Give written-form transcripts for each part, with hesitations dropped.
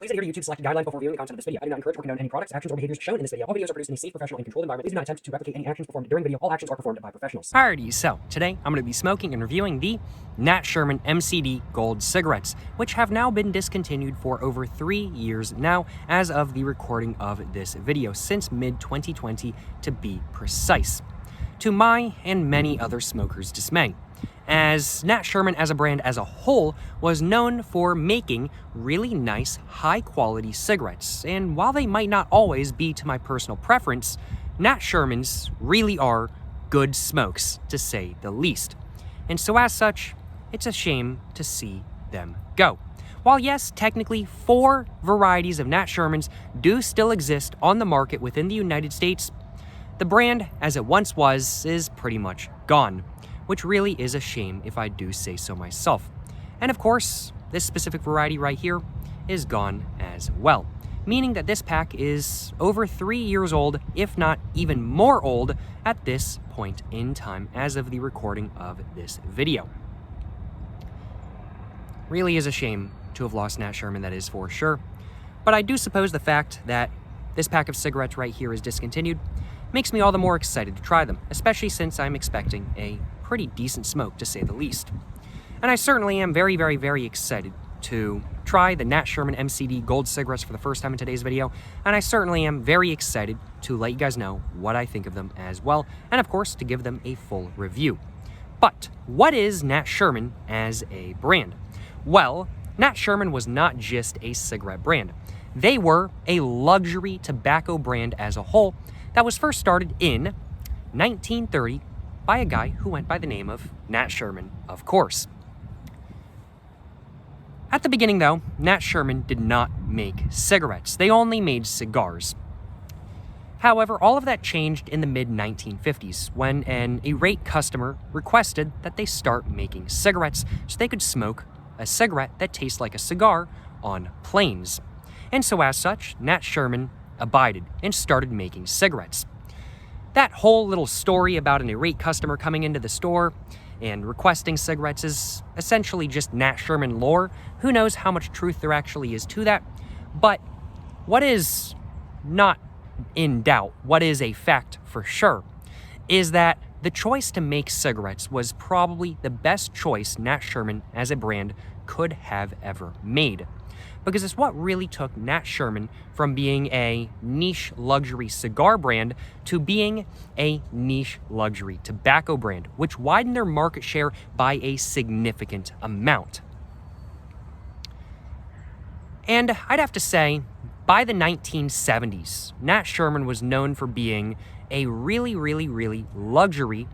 Please adhere to YouTube's selected guidelines before viewing the content of this video. I do not encourage or condone any products, actions, or behaviors shown in this video. All videos are produced in a safe, professional, and controlled environment. Please do not attempt to replicate any actions performed during the video. All actions are performed by professionals. Alrighty, so today I'm going to be smoking and reviewing the Nat Sherman MCD Gold cigarettes, which have now been discontinued for over 3 years now as of the recording of this video, since mid-2020 to be precise. To my and many other smokers' dismay, as Nat Sherman as a brand as a whole was known for making really nice, high-quality cigarettes, and while they might not always be to my personal preference, Nat Shermans really are good smokes, to say the least. And so as such, it's a shame to see them go. While yes, technically 4 varieties of Nat Shermans do still exist on the market within the United States, the brand, as it once was, is pretty much gone, which really is a shame if I do say so myself. And of course, this specific variety right here is gone as well, meaning that this pack is over 3 years old, if not even more old, at this point in time as of the recording of this video. Really is a shame to have lost Nat Sherman, that is for sure. But I do suppose the fact that this pack of cigarettes right here is discontinued makes me all the more excited to try them, especially since I'm expecting a pretty decent smoke, to say the least. And I certainly am very, very, very excited to try the Nat Sherman MCD Gold cigarettes for the first time in today's video, and I certainly am very excited to let you guys know what I think of them as well, and of course to give them a full review. But what is Nat Sherman as a brand? Well, Nat Sherman was not just a cigarette brand. They were a luxury tobacco brand as a whole that was first started in 1930 by a guy who went by the name of Nat Sherman, of course. At the beginning, though, Nat Sherman did not make cigarettes. They only made cigars. However, all of that changed in the mid-1950s when an irate customer requested that they start making cigarettes so they could smoke a cigarette that tastes like a cigar on planes. And so as such, Nat Sherman abided and started making cigarettes. That whole little story about an irate customer coming into the store and requesting cigarettes is essentially just Nat Sherman lore. Who knows how much truth there actually is to that? But what is not in doubt, what is a fact for sure, is that the choice to make cigarettes was probably the best choice Nat Sherman as a brand could have ever made. Because it's what really took Nat Sherman from being a niche luxury cigar brand to being a niche luxury tobacco brand, which widened their market share by a significant amount. And I'd have to say, by the 1970s, Nat Sherman was known for being a really, really, really luxury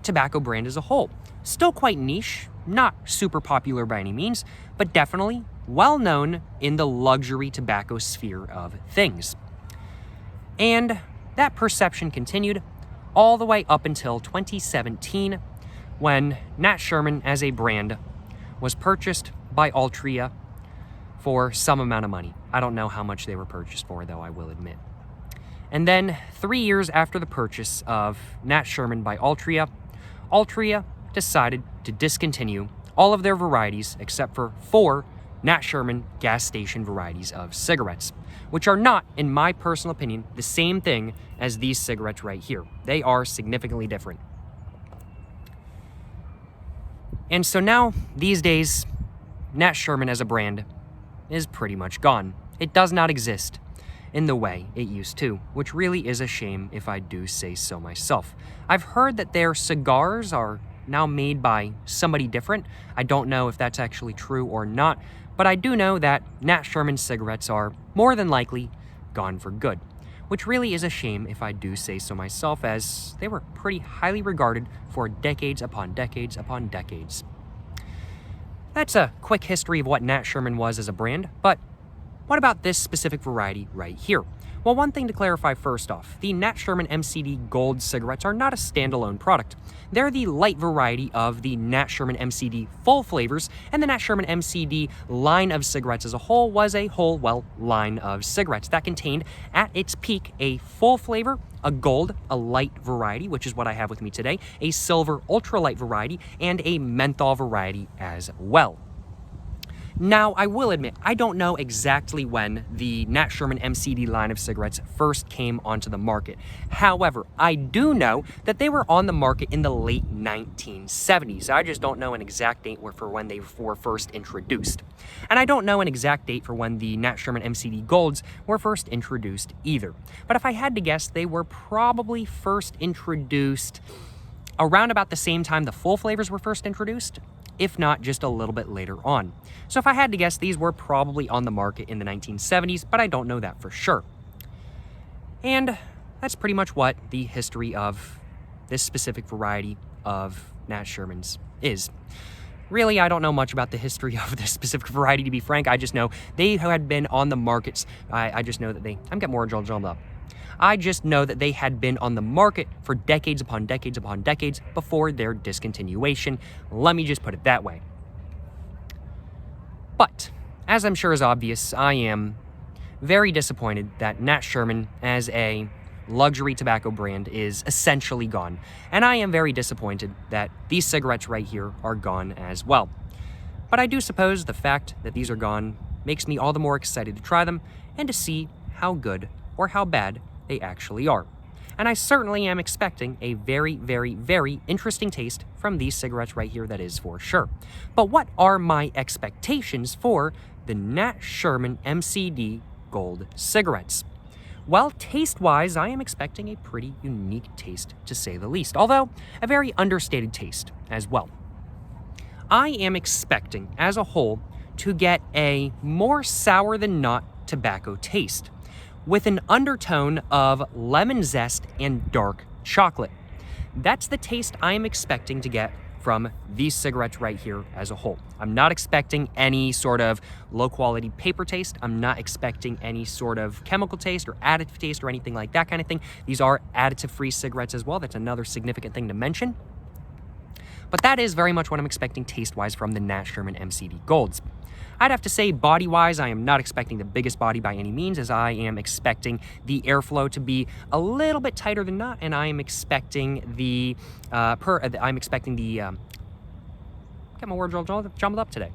tobacco brand as a whole. Still quite niche, not super popular by any means, but definitely well known in the luxury tobacco sphere of things. And that perception continued all the way up until 2017, when Nat Sherman as a brand was purchased by Altria for some amount of money. I don't know how much they were purchased for, though, I will admit. And then 3 years after the purchase of Nat Sherman by Altria, Altria decided to discontinue all of their varieties except for 4 Nat Sherman gas station varieties of cigarettes, which are not, in my personal opinion, the same thing as these cigarettes right here. They are significantly different. And so now, these days, Nat Sherman as a brand is pretty much gone. It does not exist in the way it used to, which really is a shame if I do say so myself. I've heard that their cigars are now made by somebody different. I don't know if that's actually true or not, but I do know that Nat Sherman cigarettes are more than likely gone for good, which really is a shame if I do say so myself, as they were pretty highly regarded for decades upon decades upon decades. That's a quick history of what Nat Sherman was as a brand, but what about this specific variety right here? Well, one thing to clarify first off, the Nat Sherman MCD Gold cigarettes are not a standalone product. They're the light variety of the Nat Sherman MCD full flavors, and the Nat Sherman MCD line of cigarettes as a whole was a whole, well, line of cigarettes that contained, at its peak, a full flavor, a gold, a light variety, which is what I have with me today, a silver ultralight variety, and a menthol variety as well. Now, I will admit, I don't know exactly when the Nat Sherman MCD line of cigarettes first came onto the market. However, I do know that they were on the market in the late 1970s. I just don't know an exact date for when they were first introduced. And I don't know an exact date for when the Nat Sherman MCD Golds were first introduced either. But if I had to guess, they were probably first introduced around about the same time the full flavors were first introduced, if not just a little bit later on. So if I had to guess, these were probably on the market in the 1970s, but I don't know that for sure. And that's pretty much what the history of this specific variety of Nat Sherman's is. Really, I don't know much about the history of this specific variety, to be frank. I just know they had been on the markets. I just know that I'm getting more jumbled up. I just know that they had been on the market for decades upon decades upon decades before their discontinuation. Let me just put it that way. But, as I'm sure is obvious, I am very disappointed that Nat Sherman, as a luxury tobacco brand, is essentially gone. And I am very disappointed that these cigarettes right here are gone as well. But I do suppose the fact that these are gone makes me all the more excited to try them and to see how good or how bad they actually are. And I certainly am expecting a very, very, very interesting taste from these cigarettes right here, that is for sure. But what are my expectations for the Nat Sherman MCD Gold cigarettes? Well, taste-wise, I am expecting a pretty unique taste, to say the least, although a very understated taste as well. I am expecting, as a whole, to get a more sour than not tobacco taste, with an undertone of lemon zest and dark chocolate. That's the taste I am expecting to get from these cigarettes right here as a whole. I'm not expecting any sort of low-quality paper taste. I'm not expecting any sort of chemical taste or additive taste or anything like that kind of thing. These are additive-free cigarettes as well. That's another significant thing to mention. But that is very much what I'm expecting taste-wise from the Nat Sherman MCD Golds. I'd have to say body-wise, I am not expecting the biggest body by any means, as I am expecting the airflow to be a little bit tighter than not, and I am expecting the get my words all jumbled up today.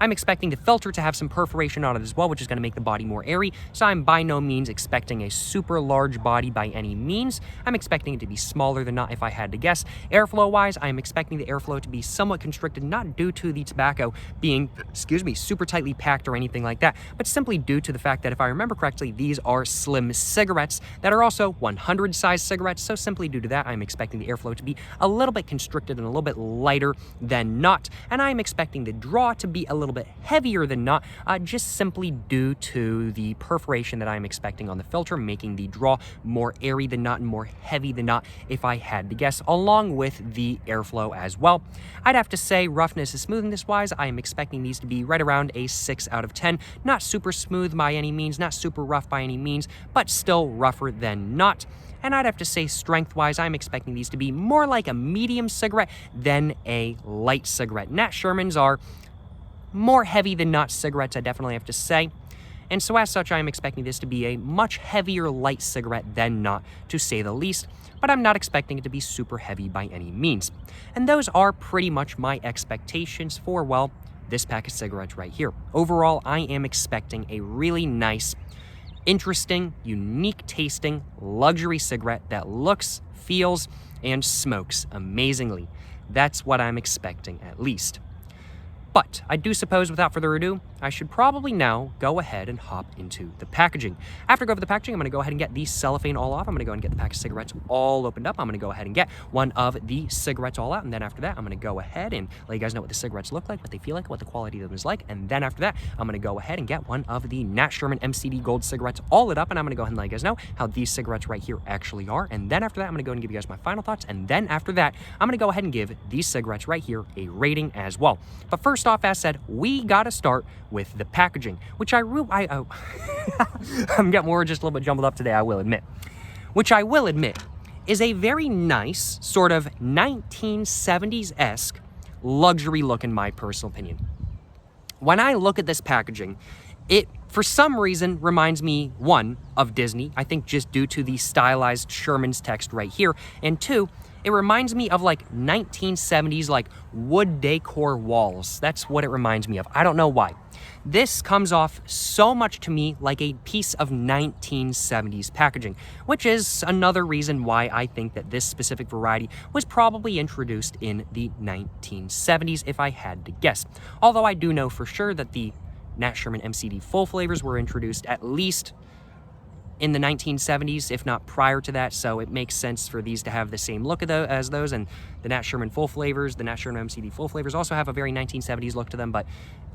I'm expecting the filter to have some perforation on it as well, which is going to make the body more airy, so I'm by no means expecting a super large body by any means. I'm expecting it to be smaller than not if I had to guess. Airflow-wise, I'm expecting the airflow to be somewhat constricted, not due to the tobacco being, super tightly packed or anything like that, but simply due to the fact that, if I remember correctly, these are slim cigarettes that are also 100 size cigarettes, so simply due to that, I'm expecting the airflow to be a little bit constricted and a little bit lighter than not, and I'm expecting the draw to be a little bit heavier than not, just simply due to the perforation that I'm expecting on the filter, making the draw more airy than not and more heavy than not, if I had to guess, along with the airflow as well. I'd have to say roughness and smoothness wise, I am expecting these to be right around a 6 out of 10. Not super smooth by any means, not super rough by any means, but still rougher than not. And I'd have to say strength-wise, I'm expecting these to be more like a medium cigarette than a light cigarette. Nat Sherman's are more heavy than not cigarettes, I definitely have to say. And so as such, I'm expecting this to be a much heavier light cigarette than not, to say the least, but I'm not expecting it to be super heavy by any means. And those are pretty much my expectations for, well, this pack of cigarettes right here. Overall, I am expecting a really nice, interesting, unique tasting luxury cigarette that looks, feels, and smokes amazingly. That's what I'm expecting, at least. But I do suppose, without further ado, I should probably now go ahead and hop into the packaging. After I go over the packaging, I'm going to go ahead and get the cellophane all off. I'm going to go and get the pack of cigarettes all opened up. I'm going to go ahead and get one of the cigarettes all out. And then after that, I'm going to go ahead and let you guys know what the cigarettes look like, what they feel like, what the quality of them is like. And then after that, I'm going to go ahead and get one of the Nat Sherman MCD Gold cigarettes all lit up. And I'm going to go ahead and let you guys know how these cigarettes right here actually are. And then after that, I'm going to go and give you guys my final thoughts. And then after that, I'm going to go ahead and give these cigarettes right here a rating as well. But first off, as said, we got to start with the packaging, which I'm getting more just a little bit jumbled up today, I will admit. Which I will admit is a very nice sort of 1970s-esque luxury look, in my personal opinion. When I look at this packaging, it, for some reason, reminds me, one, of Disney, I think just due to the stylized Sherman's text right here, and two, It reminds me of like 1970s like wood decor walls. That's what it reminds me of. I don't know why. This comes off so much to me like a piece of 1970s packaging, which is another reason why I think that this specific variety was probably introduced in the 1970s, if I had to guess. Although I do know for sure that the Nat Sherman MCD full flavors were introduced at least in the 1970s, if not prior to that, so it makes sense for these to have the same look as those, and the Nat Sherman full flavors, the Nat Sherman MCD full flavors also have a very 1970s look to them, but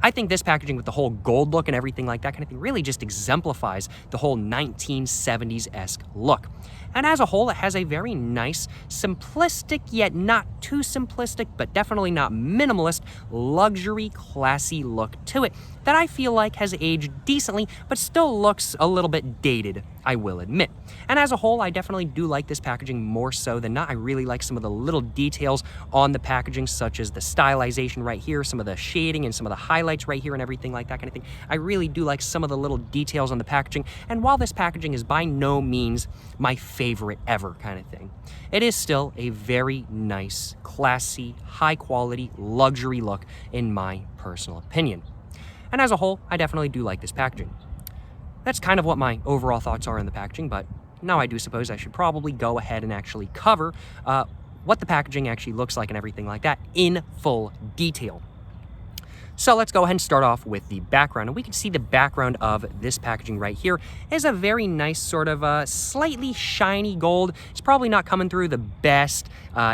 I think this packaging with the whole gold look and everything like that kind of thing really just exemplifies the whole 1970s-esque look. And as a whole, it has a very nice, simplistic, yet not too simplistic, but definitely not minimalist, luxury, classy look to it that I feel like has aged decently, but still looks a little bit dated, I will admit. And as a whole, I definitely do like this packaging more so than not. I really like some of the little details on the packaging, such as the stylization right here, some of the shading and some of the highlights right here and everything like that kind of thing. I really do like some of the little details on the packaging. And while this packaging is by no means my favorite ever kind of thing, it is still a very nice, classy, high quality, luxury look in my personal opinion. And as a whole, I definitely do like this packaging. That's kind of what my overall thoughts are on the packaging, but now I do suppose I should probably go ahead and actually cover what the packaging actually looks like and everything like that in full detail. So let's go ahead and start off with the background. And we can see the background of this packaging right here is a very nice sort of slightly shiny gold. It's probably not coming through the best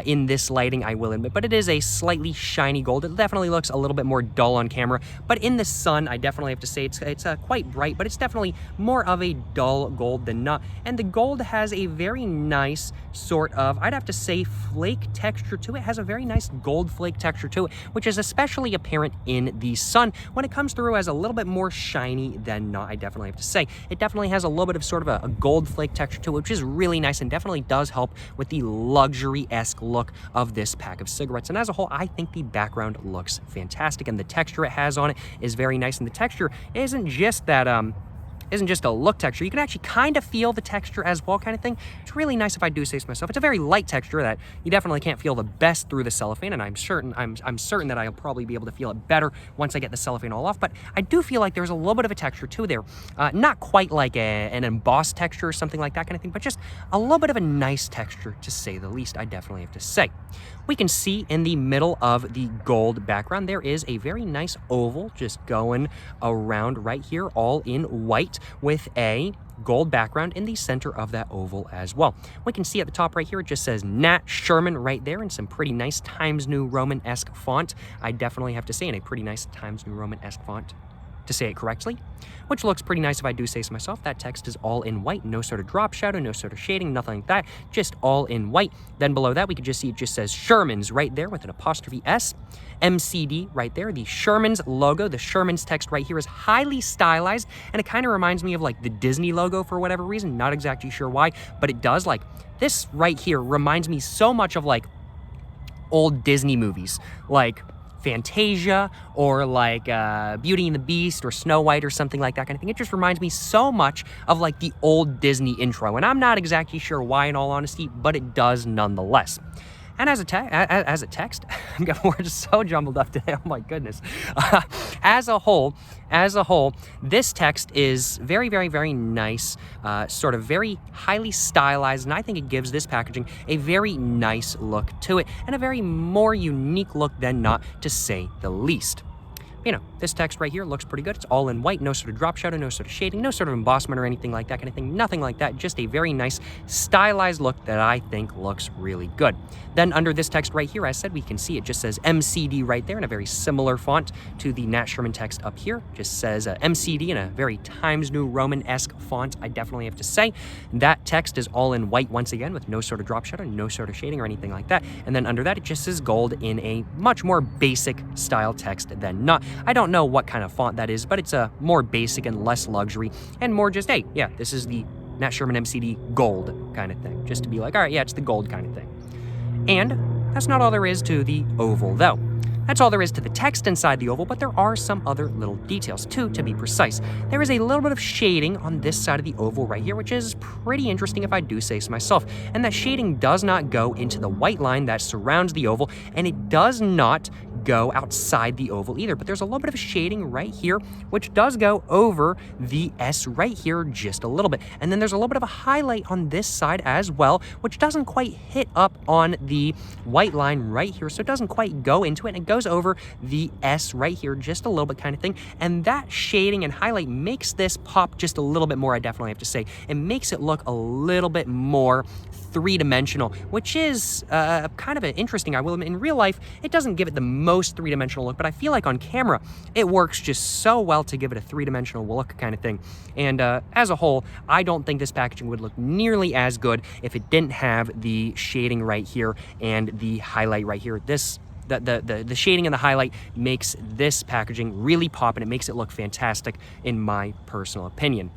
in this lighting, I will admit, but it is a slightly shiny gold. It definitely looks a little bit more dull on camera, but in the sun, I definitely have to say it's quite bright, but it's definitely more of a dull gold than not. And the gold has a very nice sort of, I'd have to say, flake texture to it. It has a very nice gold flake texture to it, which is especially apparent in the sun when it comes through as a little bit more shiny than not, I definitely have to say. It definitely has a little bit of sort of a gold flake texture to it, which is really nice and definitely does help with the luxury-esque look of this pack of cigarettes. And as a whole, I think the background looks fantastic, and the texture it has on it is very nice. And the texture isn't just that isn't just a look texture. You can actually kind of feel the texture as well kind of thing. It's really nice if I do say so myself. It's a very light texture that you definitely can't feel the best through the cellophane, and I'm certain that I'll probably be able to feel it better once I get the cellophane all off, but I do feel like there's a little bit of a texture too there. Not quite like an embossed texture or something like that kind of thing, but just a little bit of a nice texture to say the least, I definitely have to say. We can see in the middle of the gold background, there is a very nice oval just going around right here, all in white with a gold background in the center of that oval as well. We can see at the top right here, it just says Nat Sherman right there in some pretty nice Times New Roman-esque font. I definitely have to say, in a pretty nice Times New Roman-esque font, to say it correctly, which looks pretty nice if I do say so myself. That text is all in white, no sort of drop shadow, no sort of shading, nothing like that, just all in white. Then below that, we can just see it just says Sherman's right there with an apostrophe S, MCD right there. The Sherman's logo, the Sherman's text right here is highly stylized, and it kind of reminds me of like the Disney logo for whatever reason, not exactly sure why, but it does. Like this right here reminds me so much of like old Disney movies, like Fantasia or like Beauty and the Beast or Snow White or something like that kind of thing. It just reminds me so much of like the old Disney intro, and I'm not exactly sure why in all honesty, but it does nonetheless. And as a text, we're just so jumbled up today. Oh my goodness. As a whole, this text is very, very, very nice, sort of very highly stylized, and I think it gives this packaging a very nice look to it, and a very more unique look than not, to say the least. You know, this text right here looks pretty good. It's all in white, no sort of drop shadow, no sort of shading, no sort of embossment or anything like that kind of thing. Nothing like that, just a very nice stylized look that I think looks really good. Then under this text right here, as I said, we can see it just says MCD right there in a very similar font to the Nat Sherman text up here. Just says MCD in a very Times New Roman-esque font, I definitely have to say. That text is all in white once again with no sort of drop shadow, no sort of shading or anything like that. And then under that, it just says gold in a much more basic style text than not. I don't know what kind of font that is, but it's a more basic and less luxury and more just, hey, yeah, this is the Nat Sherman MCD gold kind of thing. Just to be like, all right, yeah, it's the gold kind of thing. And that's not all there is to the oval, though. That's all there is to the text inside the oval, but there are some other little details, too, to be precise. There is a little bit of shading on this side of the oval right here, which is pretty interesting if I do say so myself. And that shading does not go into the white line that surrounds the oval, and it does not go outside the oval either, but there's a little bit of shading right here, which does go over the S right here just a little bit. And then there's a little bit of a highlight on this side as well, which doesn't quite hit up on the white line right here, so it doesn't quite go into it, and it goes over the S right here just a little bit kind of thing. And that shading and highlight makes this pop just a little bit more, I definitely have to say. It makes it look a little bit more three-dimensional, which is kind of interesting, I will admit. In real life, it doesn't give it the most three-dimensional look, but I feel like on camera, it works just so well to give it a three-dimensional look kind of thing. And as a whole, I don't think this packaging would look nearly as good if it didn't have the shading right here and the highlight right here. The shading and the highlight makes this packaging really pop, and it makes it look fantastic in my personal opinion.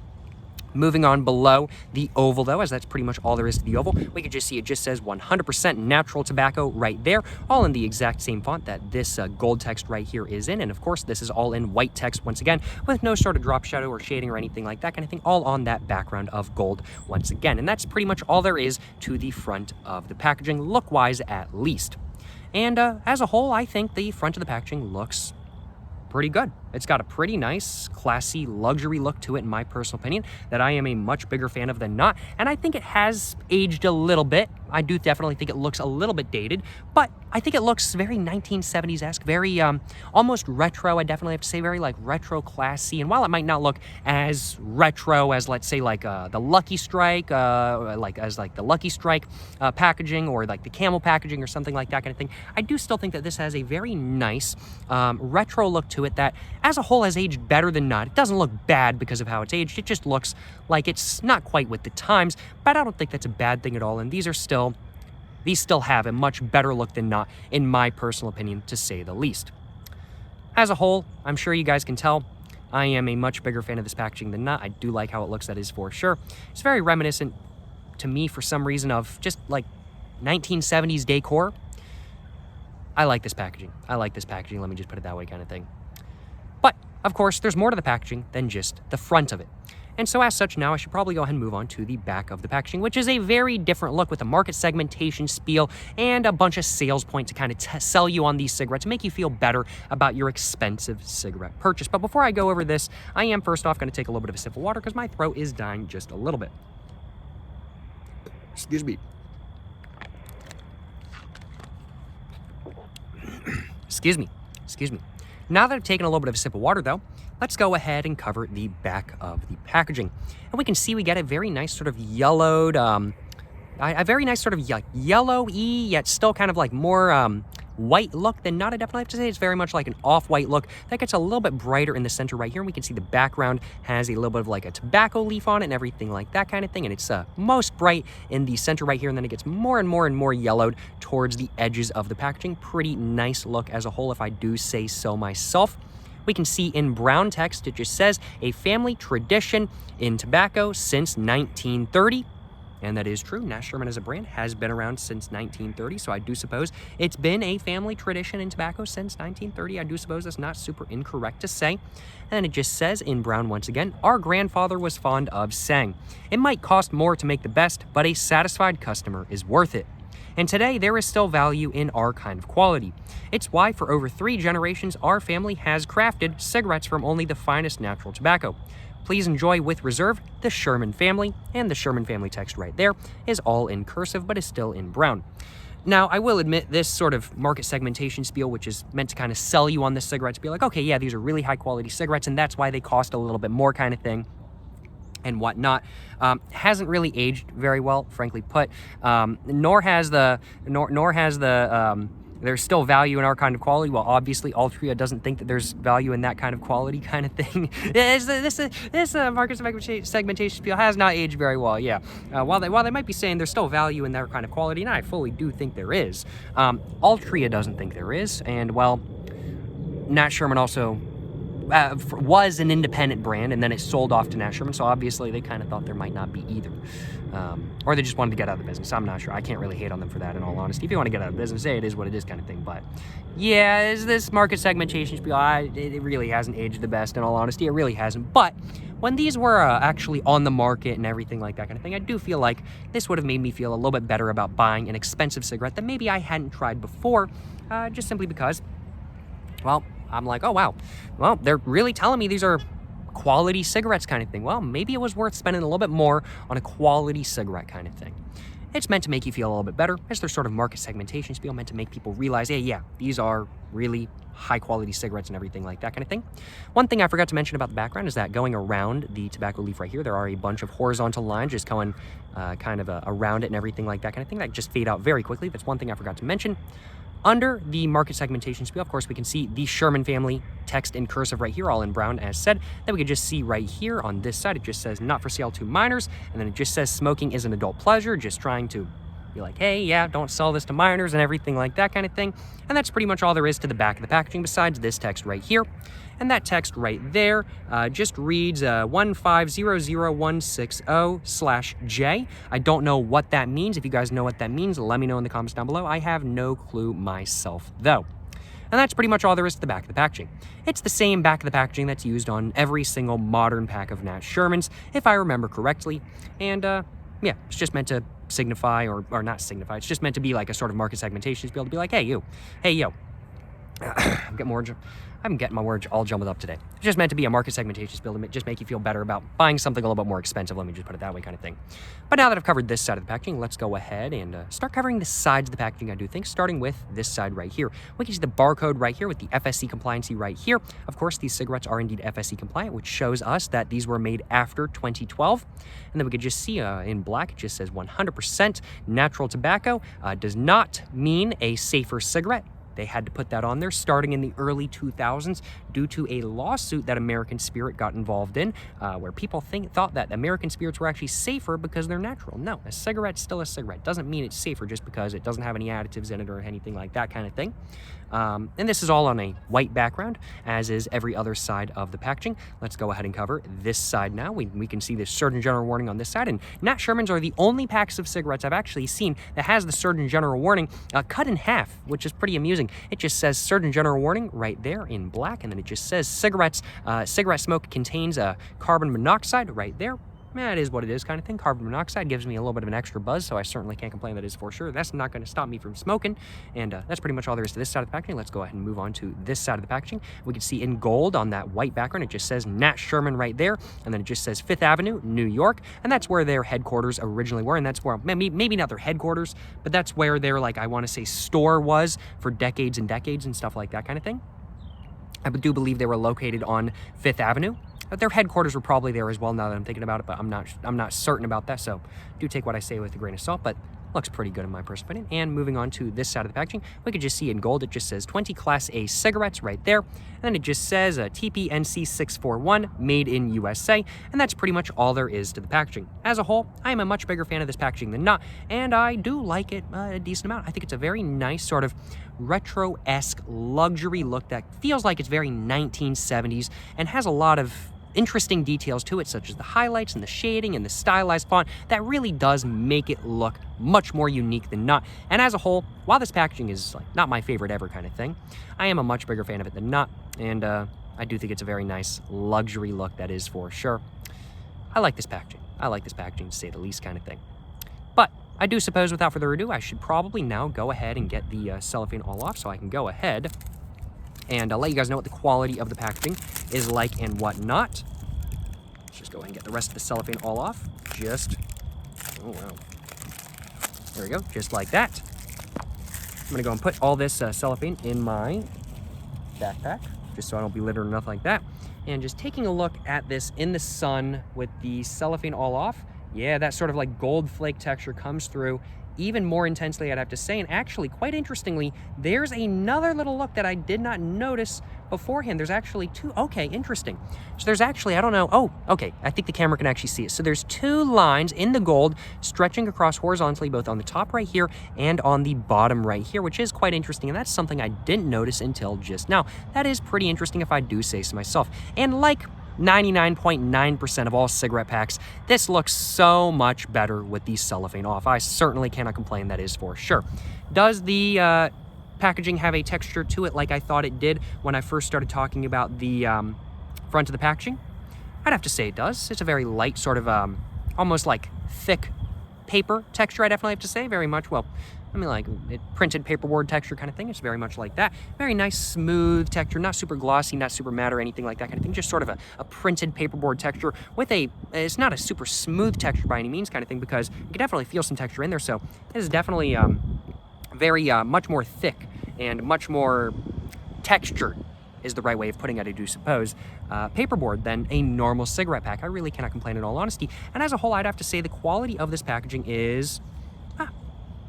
Moving on below the oval, though, as that's pretty much all there is to the oval, we can just see it just says 100% natural tobacco right there, all in the exact same font that this gold text right here is in. And of course, this is all in white text once again, with no sort of drop shadow or shading or anything like that kind of thing, all on that background of gold once again. And that's pretty much all there is to the front of the packaging, look-wise at least. And as a whole, I think the front of the packaging looks pretty good. It's got a pretty nice, classy, luxury look to it, in my personal opinion, that I am a much bigger fan of than not. And I think it has aged a little bit. I do definitely think it looks a little bit dated, but I think it looks very 1970s-esque, very almost retro. I definitely have to say very like retro classy. And while it might not look as retro as, let's say, like the Lucky Strike, the Lucky Strike packaging, or like the Camel packaging or something like that kind of thing, I do still think that this has a very nice retro look to it that as a whole has aged better than not. It doesn't look bad because of how it's aged. It just looks like it's not quite with the times, but I don't think that's a bad thing at all. And these still have a much better look than not, in my personal opinion, to say the least. As a whole, I'm sure you guys can tell, I am a much bigger fan of this packaging than not. I do like how it looks, that is for sure. It's very reminiscent to me for some reason of just like 1970s decor. I like this packaging. Let me just put it that way kind of thing. But, of course, there's more to the packaging than just the front of it. And so as such, now I should probably go ahead and move on to the back of the packaging, which is a very different look with a market segmentation spiel and a bunch of sales points to kind of sell you on these cigarettes, make you feel better about your expensive cigarette purchase. But before I go over this, I am first off going to take a little bit of a sip of water because my throat is dying just a little bit. Excuse me. Excuse me. Now that I've taken a little bit of a sip of water, though, let's go ahead and cover the back of the packaging. And we can see we get a very nice sort of yellowed, yellowy, yet still kind of like more white look than not. I definitely have to say it's very much like an off-white look that gets a little bit brighter in the center right here. And we can see the background has a little bit of like a tobacco leaf on it and everything like that kind of thing. And it's most bright in the center right here, and then it gets more and more yellowed towards the edges of the packaging. Pretty nice look as a whole, if I do say so myself. We can see in brown text, it just says, a family tradition in tobacco since 1930. And that is true. Nat Sherman as a brand has been around since 1930, so I do suppose it's been a family tradition in tobacco since 1930. I do suppose that's not super incorrect to say. And it just says in brown once again, our grandfather was fond of saying, it might cost more to make the best, but a satisfied customer is worth it. And today, there is still value in our kind of quality. It's why for over 3 generations, our family has crafted cigarettes from only the finest natural tobacco. Please enjoy with reserve the Sherman family, and the Sherman family text right there is all in cursive, but is still in brown. Now, I will admit this sort of market segmentation spiel, which is meant to kind of sell you on this cigarette, to be like, okay, yeah, these are really high quality cigarettes, and that's why they cost a little bit more kind of thing, and whatnot, hasn't really aged very well, frankly put. Nor has the there's still value in our kind of quality. Well, obviously, Altria doesn't think that there's value in that kind of quality kind of thing. This market segmentation spiel has not aged very well, yeah. While they might be saying there's still value in their kind of quality, and I fully do think there is, Altria doesn't think there is. And, well, Nat Sherman also was an independent brand, and then it sold off to Nat Sherman, so obviously they kind of thought there might not be either. Or they just wanted to get out of the business. I'm not sure. I can't really hate on them for that, in all honesty. If you want to get out of the business, it is what it is kind of thing. But yeah, is this market segmentation spiel, it really hasn't aged the best, in all honesty. It really hasn't. But when these were actually on the market and everything like that kind of thing, I do feel like this would have made me feel a little bit better about buying an expensive cigarette that maybe I hadn't tried before, just simply because, well, I'm like, oh, wow. Well, they're really telling me these are quality cigarettes kind of thing. Well, maybe it was worth spending a little bit more on a quality cigarette kind of thing. It's meant to make you feel a little bit better. It's their sort of market segmentation spiel, meant to make people realize, hey, yeah, these are really high quality cigarettes and everything like that kind of thing. One thing I forgot to mention about the background is that going around the tobacco leaf right here, there are a bunch of horizontal lines just going kind of around it and everything like that kind of thing that just fade out very quickly. That's one thing I forgot to mention. Under the market segmentation spiel, of course, we can see the Sherman family text in cursive right here, all in brown as said. Then we can just see right here on this side, it just says not for sale to minors. And then it just says smoking is an adult pleasure, just trying to be like, hey, yeah, don't sell this to minors and everything like that kind of thing. And that's pretty much all there is to the back of the packaging besides this text right here. And that text right there just reads 1500160/J. I don't know what that means. If you guys know what that means, let me know in the comments down below. I have no clue myself, though. And that's pretty much all there is to the back of the packaging. It's the same back of the packaging that's used on every single modern pack of Nat Shermans, if I remember correctly. And yeah, it's just meant to signify, or not signify, it's just meant to be like a sort of market segmentation to be able to be like, hey, you, hey, yo. I'm getting my words all jumbled up today. It's just meant to be a market segmentation spiel to just make you feel better about buying something a little bit more expensive. Let me just put it that way kind of thing. But now that I've covered this side of the packaging, let's go ahead and start covering the sides of the packaging, I do think, starting with this side right here. We can see the barcode right here with the FSC compliancy right here. Of course, these cigarettes are indeed FSC compliant, which shows us that these were made after 2012. And then we could just see in black, it just says 100% natural tobacco. Does not mean a safer cigarette. They had to put that on there starting in the early 2000s due to a lawsuit that American Spirit got involved in, where people thought that American Spirits were actually safer because they're natural. No, a cigarette's still a cigarette. Doesn't mean it's safer just because it doesn't have any additives in it or anything like that kind of thing. And this is all on a white background, as is every other side of the packaging. Let's go ahead and cover this side now. We can see the Surgeon General warning on this side, and Nat Shermans are the only packs of cigarettes I've actually seen that has the Surgeon General warning cut in half, which is pretty amusing. It just says Surgeon General warning right there in black, and then it just says cigarette smoke contains carbon monoxide right there. It is what it is kind of thing. Carbon monoxide gives me a little bit of an extra buzz, so I certainly can't complain, that is for sure. That's not going to stop me from smoking, and that's pretty much all there is to this side of the packaging. Let's go ahead and move on to this side of the packaging. We can see in gold on that white background, it just says Nat Sherman right there, and then it just says 5th Avenue, New York, and that's where their headquarters originally were, and that's where, maybe not their headquarters, but that's where their, like, I want to say store was for decades and decades and stuff like that kind of thing. I do believe they were located on 5th Avenue. But their headquarters were probably there as well, now that I'm thinking about it, but I'm not certain about that, so do take what I say with a grain of salt, but looks pretty good in my personal opinion. And moving on to this side of the packaging, we could just see in gold, it just says 20 Class A cigarettes right there, and then it just says TPNC 641, made in USA, and that's pretty much all there is to the packaging. As a whole, I am a much bigger fan of this packaging than not, and I do like it a decent amount. I think it's a very nice sort of retro-esque luxury look that feels like it's very 1970s and has a lot of interesting details to it, such as the highlights and the shading and the stylized font that really does make it look much more unique than not. And as a whole, while this packaging is like not my favorite ever kind of thing, I am a much bigger fan of it than not, and I do think it's a very nice luxury look, that is for sure. I like this packaging. I like this packaging, to say the least kind of thing. But I do suppose, without further ado, I should probably now go ahead and get the cellophane all off so I can go ahead and let you guys know what the quality of the packaging is like and whatnot. Let's just go ahead and get the rest of the cellophane all off. Oh wow. There we go, just like that. I'm gonna go and put all this cellophane in my backpack, just so I don't be littered or nothing like that. And just taking a look at this in the sun with the cellophane all off, yeah, that sort of like gold flake texture comes through even more intensely, I'd have to say. And actually, quite interestingly, there's another little look that I did not notice beforehand, there's actually two. Okay, interesting. So there's actually, I don't know. Oh, okay. I think the camera can actually see it. So there's two lines in the gold stretching across horizontally, both on the top right here and on the bottom right here, which is quite interesting. And that's something I didn't notice until just now. That is pretty interesting if I do say so myself. And like 99.9% of all cigarette packs, this looks so much better with the cellophane off. I certainly cannot complain, that is for sure. Does the packaging have a texture to it like I thought it did when I first started talking about the front of the packaging? I'd have to say it does. It's a very light sort of almost like thick paper texture, I definitely have to say. Very much, well, I mean, like printed paperboard texture kind of thing. It's very much like that. Very nice, smooth texture, not super glossy, not super matte or anything like that kind of thing. Just sort of a printed paperboard texture with it's not a super smooth texture by any means kind of thing, because you can definitely feel some texture in there. So it is definitely very much more thick and much more textured is the right way of putting it, I do suppose, paperboard than a normal cigarette pack. I really cannot complain in all honesty. And as a whole, I'd have to say the quality of this packaging is,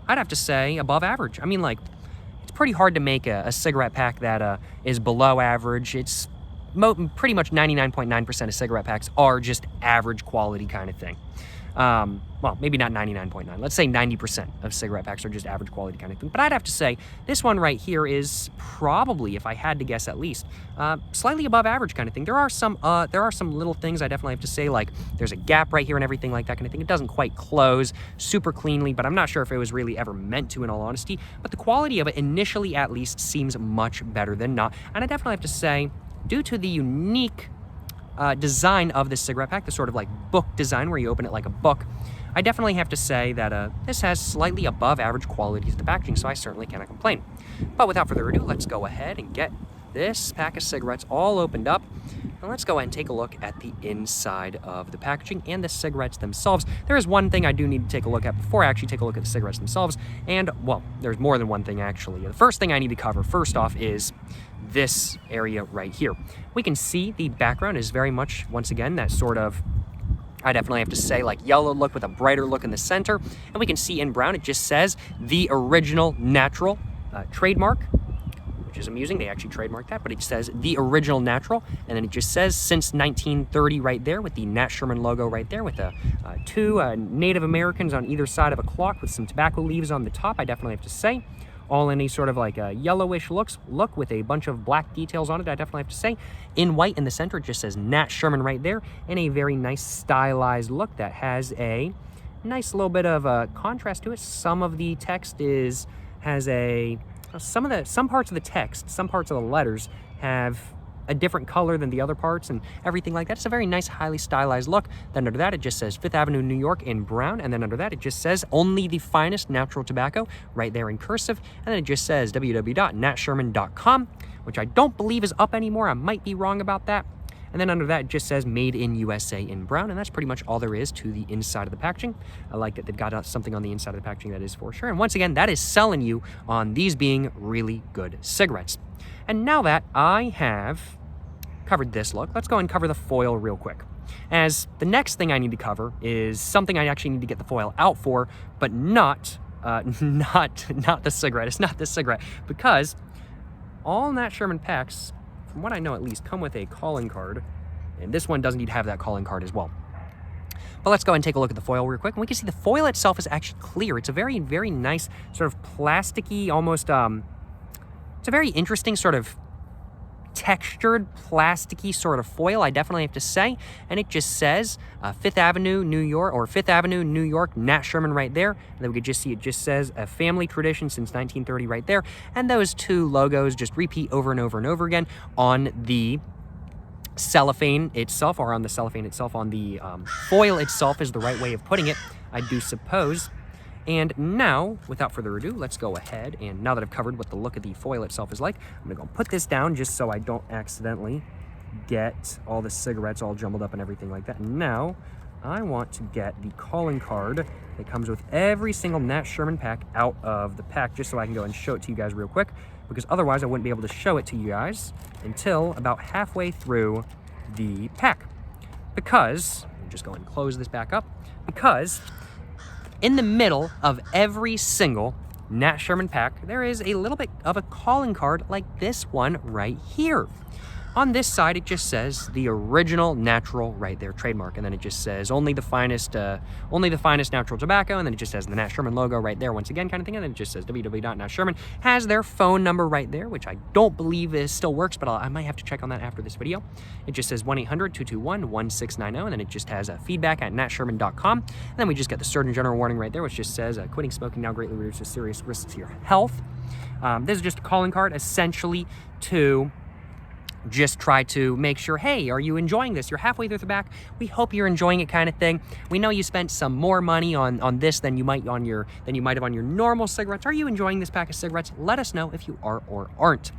I'd have to say, above average. I mean, like, it's pretty hard to make a cigarette pack that is below average. It's pretty much 99.9% of cigarette packs are just average quality kind of thing. Well, maybe not 99.9. Let's say 90% of cigarette packs are just average quality kind of thing. But I'd have to say this one right here is probably, if I had to guess at least, slightly above average kind of thing. There are some little things I definitely have to say, like there's a gap right here and everything like that kind of thing. It doesn't quite close super cleanly, but I'm not sure if it was really ever meant to, in all honesty. But the quality of it initially at least seems much better than not. And I definitely have to say, due to the unique design of this cigarette pack, the sort of like book design where you open it like a book, I definitely have to say that this has slightly above average quality to the packaging, so I certainly cannot complain. But without further ado, let's go ahead and get this pack of cigarettes all opened up, and let's go ahead and take a look at the inside of the packaging and the cigarettes themselves. There is one thing I do need to take a look at before I actually take a look at the cigarettes themselves, and, well, there's more than one thing actually. The first thing I need to cover first off is this area right here. We can see the background is very much, once again, that sort of, I definitely have to say, like yellow look with a brighter look in the center. And we can see in brown, it just says the original natural trademark, which is amusing. They actually trademarked that, but it says the original natural. And then it just says since 1930 right there with the Nat Sherman logo right there with the two Native Americans on either side of a clock with some tobacco leaves on the top, I definitely have to say. All in a sort of like a yellowish look with a bunch of black details on it, I definitely have to say. In white in the center, it just says Nat Sherman right there, and a very nice stylized look that has a nice little bit of contrast to it. Some of the text some parts of the text, some parts of the letters have a different color than the other parts and everything like that. It's a very nice, highly stylized look. Then under that, it just says 5th Avenue, New York in brown. And then under that, it just says only the finest natural tobacco right there in cursive. And then it just says www.natsherman.com, which I don't believe is up anymore. I might be wrong about that. And then under that, it just says Made in USA in brown. And that's pretty much all there is to the inside of the packaging. I like that they've got something on the inside of the packaging, that is for sure. And once again, that is selling you on these being really good cigarettes. And now that I have covered this look, let's go and cover the foil real quick, as the next thing I need to cover is something I actually need to get the foil out for, but not the cigarette. It's not this cigarette, because all Nat Sherman packs, from what I know at least, come with a calling card, and this one doesn't need to have that calling card as well. But let's go and take a look at the foil real quick, and we can see the foil itself is actually clear. It's a very, very nice sort of plasticky, almost it's a very interesting sort of textured, plasticky sort of foil, I definitely have to say. And it just says 5th Avenue, New York, or 5th Avenue, New York, Nat Sherman right there. And then we could just see it just says a family tradition since 1930 right there. And those two logos just repeat over and over and over again on the cellophane itself, or on the cellophane itself, on the foil itself is the right way of putting it, I do suppose. And now, without further ado, let's go ahead, and now that I've covered what the look of the foil itself is like, I'm gonna go put this down just so I don't accidentally get all the cigarettes all jumbled up and everything like that. And now, I want to get the calling card that comes with every single Nat Sherman pack out of the pack, just so I can go and show it to you guys real quick, because otherwise I wouldn't be able to show it to you guys until about halfway through the pack. Because, I'm just going to close this back up, because in the middle of every single Nat Sherman pack, there is a little bit of a calling card like this one right here. On this side, it just says the original natural right there, trademark, and then it just says only the finest natural tobacco, and then it just says the Nat Sherman logo right there once again, kind of thing, and then it just says www.natsherman, has their phone number right there, which I don't believe still works, but I might have to check on that after this video. It just says 1-800-221-1690, and then it just has feedback at natsherman.com, and then we just get the Surgeon General warning right there, which just says quitting smoking now greatly reduces serious risks to your health. This is just a calling card, essentially, to just try to make sure, hey, are you enjoying this? You're halfway through the back. We hope you're enjoying it, kind of thing. We know you spent some more money on this than you might have on your normal cigarettes. Are you enjoying this pack of cigarettes? Let us know if you are or aren't.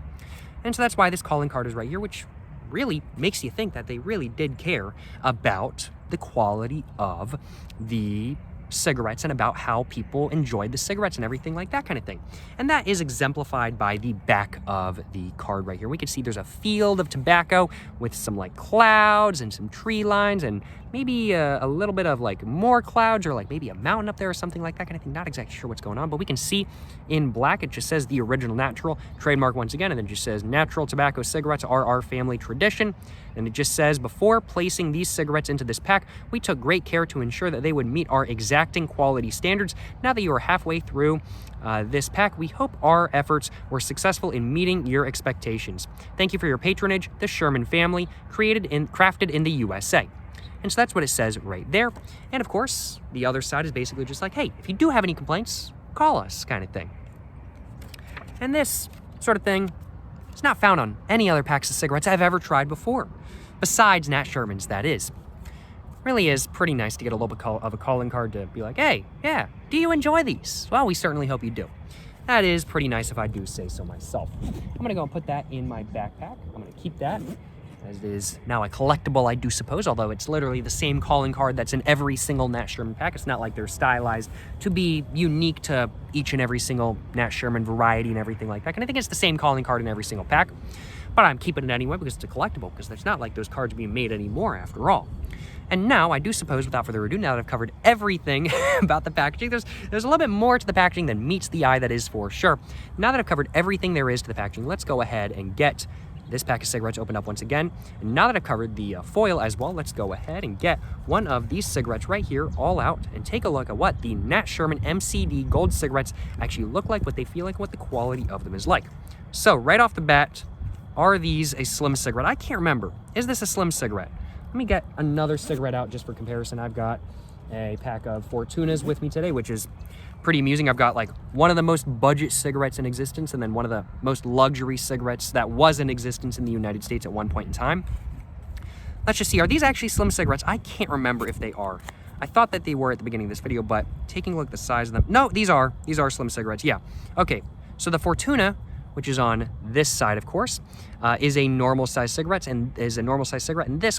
And so that's why this calling card is right here, which really makes you think that they really did care about the quality of the cigarettes and about how people enjoyed the cigarettes and everything like that kind of thing. And that is exemplified by the back of the card right here. We can see there's a field of tobacco with some like clouds and some tree lines and maybe a little bit of like more clouds or like maybe a mountain up there or something like that kind of thing. Not exactly sure what's going on, but we can see in black, it just says the original natural, trademark once again, and then it just says natural tobacco cigarettes are our family tradition. And it just says, before placing these cigarettes into this pack, we took great care to ensure that they would meet our exacting quality standards. Now that you are halfway through this pack, we hope our efforts were successful in meeting your expectations. Thank you for your patronage, the Sherman family, crafted in the USA. And so that's what it says right there. And of course, the other side is basically just like, hey, if you do have any complaints, call us, kind of thing. And this sort of thing is not found on any other packs of cigarettes I've ever tried before. Besides Nat Sherman's, that is. Really is pretty nice to get a little bit of a calling card to be like, hey, yeah, do you enjoy these? Well, we certainly hope you do. That is pretty nice if I do say so myself. I'm gonna go and put that in my backpack. I'm gonna keep that, as it is now a collectible, I do suppose, although it's literally the same calling card that's in every single Nat Sherman pack. It's not like they're stylized to be unique to each and every single Nat Sherman variety and everything like that. And I think it's the same calling card in every single pack. But I'm keeping it anyway because it's a collectible, because it's not like those cards being made anymore after all. And now, I do suppose, without further ado, now that I've covered everything about the packaging, there's a little bit more to the packaging than meets the eye, that is for sure. Now that I've covered everything there is to the packaging, let's go ahead and get this pack of cigarettes opened up once again. And now that I've covered the foil as well, let's go ahead and get one of these cigarettes right here all out and take a look at what the Nat Sherman MCD gold cigarettes actually look like, what they feel like, what the quality of them is like. So right off the bat, are these a slim cigarette? I can't remember. Is this a slim cigarette? Let me get another cigarette out just for comparison. I've got a pack of Fortunas with me today, which is pretty amusing. I've got like one of the most budget cigarettes in existence and then one of the most luxury cigarettes that was in existence in the United States at one point in time. Let's just see, are these actually slim cigarettes? I can't remember if they are. I thought that they were at the beginning of this video, but taking a look at the size of them, no, these are slim cigarettes, yeah. Okay, so the Fortuna, which is on this side, of course, is a normal size cigarette, and this